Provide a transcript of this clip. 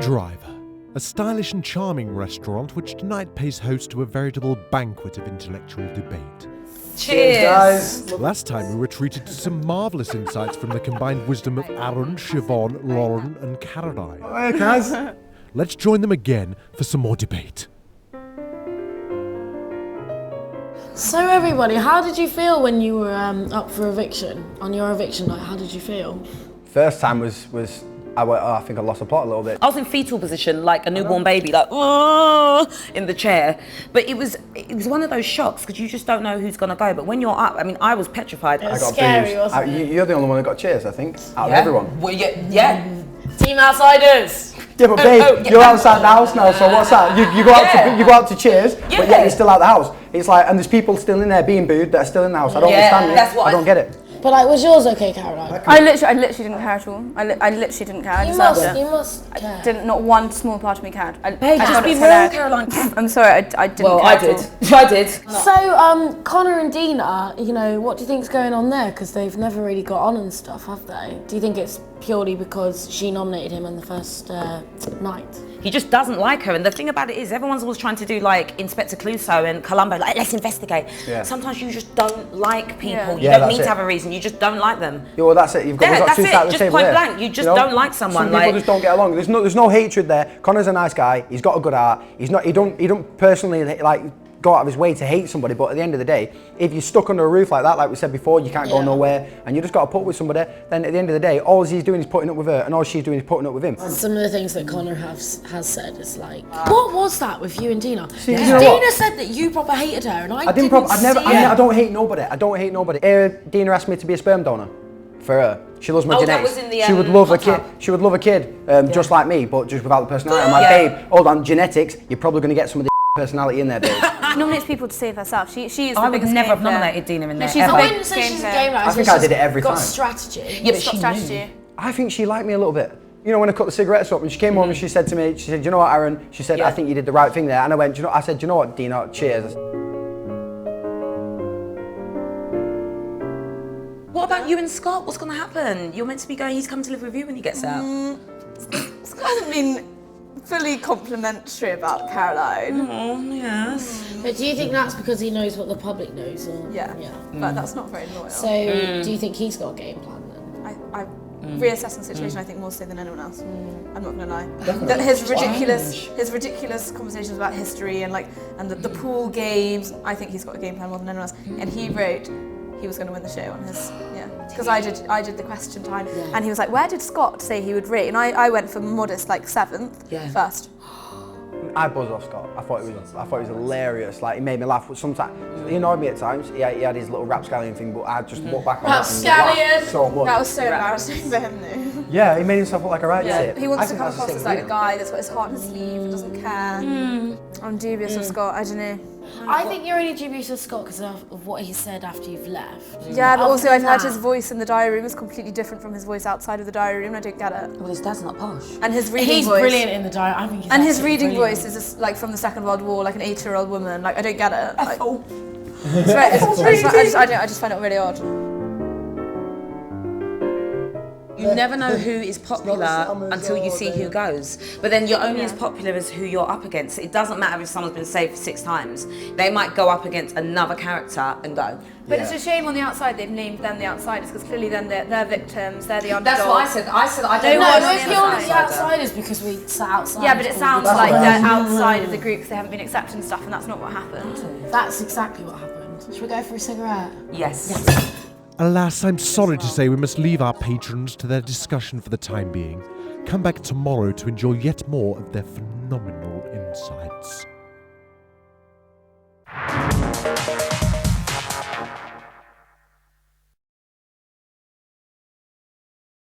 Driver, a stylish and charming restaurant which tonight pays host to a veritable banquet of intellectual debate. Cheers, guys! Last time we were treated to some marvellous insights from the combined wisdom of Arron, Shievonne, Arron and Caroline. Hey, guys! Let's join them again for some more debate. So everybody, how did you feel when you were up for eviction, on your eviction night? How did you feel? First time was I think I lost the plot a little bit. I was in fetal position, like a newborn baby, like in the chair. But it was one of those shocks because you just don't know who's gonna go. But when you're up, I mean, I was petrified. It was scary, wasn't it? You're the only one that got cheers, I think, out of everyone. Well, yeah. Team Outsiders. Yeah, but babe, you're outside the house now, so what's that? You go out to cheers, but yet you're still out the house. It's like, and there's people still in there being booed that are still in the house. I don't understand it. That's what I don't get it. But like, was yours okay, Caroline? I literally didn't care at all. I literally didn't care. You must care. Didn't, not one small part of me cared. Hey, just be real, Caroline. I'm sorry, I didn't well, care I did. I did. So, Conor and Deana, you know, what do you think's going on there? Because they've never really got on and stuff, have they? Do you think it's purely because she nominated him on the first night? He just doesn't like her, and the thing about it is, everyone's always trying to do like Inspector Clouseau and Columbo, like let's investigate. Yeah. Sometimes you just don't like people. You don't need to have a reason. You just don't like them. Yeah, well, that's it. We've got two sides of the just table point there. blank. You just don't like someone. Some people just don't get along. There's no hatred there. Connor's a nice guy. He's got a good heart. He don't personally like go out of his way to hate somebody, but at the end of the day, if you're stuck under a roof like that, like we said before, you can't go nowhere, and you just got to put up with somebody, then at the end of the day, all he's doing is putting up with her, and all she's doing is putting up with him. Some of the things that Conor has said is like, what was that with you and Deana? See, Deana said that you proper hated her, and I don't hate nobody. I don't hate nobody. Deana asked me to be a sperm donor for her. She loves my genetics. That was in the, she would love a kid. She would love a kid, just like me, but just without the personality. I'm like, babe, hold on, genetics. You're probably going to get some of the personality in there, babe. She nominates people to save herself. She is the I would biggest never game have nominated Deana in there. She's I wouldn't say she's a game writer. I think I did it every time. Got strategy. Yeah, but got she strategy. I think she liked me a little bit. You know, when I cut the cigarettes up and she came home and she said to me, she said, you know what, Arron? She said, I think you did the right thing there. And I went, I said, you know what, Deana, cheers. What about you and Scott? What's going to happen? You're meant to be going, he's coming to live with you when he gets out. Scott hasn't been fully complimentary about Caroline. Oh, yes. But do you think that's because he knows what the public knows? Or? Yeah. But that's not very loyal. So do you think he's got a game plan then? I reassessing the situation, I think more so than anyone else. I'm not gonna lie. That his ridiculous conversations about history and the pool games, I think he's got a game plan more than anyone else. And he wrote he was going to win the show on his, because I did the question time, and he was like, where did Scott say he would rate? And I went for modest, like 7th, first. I buzzed off Scott. I thought it was hilarious. Like, he made me laugh. But sometimes he annoyed me at times. He had his little rapscallion thing, but I just looked back on that and laughed so much. That was so embarrassing for him, though. Yeah, he made himself look like a right tit. He wants to come across as like a guy that's got his heart in his sleeve and doesn't care. I'm dubious of Scott. I don't know. I think you're only dubious of Scott because of what he said after you've left. Yeah, but also I've heard his voice in the diary room is completely different from his voice outside of the diary room. I don't get it. Well, his dad's not posh. And his reading He's voice. brilliant in the diary. I think he's and his reading voice is just like from the Second World War, like an 80-year-old woman. Like, I don't get it. Like, I just find it really odd. You never know who is popular until you see who goes. But then you're only as popular as who you're up against. It doesn't matter if someone's been saved 6 times. They might go up against another character and go. But it's a shame on the outside they've named them the outsiders, because clearly then they're victims, they're the underdogs. That's what I said. I don't know. know. We're purely the outsiders because we sat outside. Yeah, but it sounds like they're outside of the group because they haven't been accepted and stuff, and that's not what happened. That's exactly what happened. Should we go for a cigarette? Yes. Alas, I'm sorry to say we must leave our patrons to their discussion for the time being. Come back tomorrow to enjoy yet more of their phenomenal insights.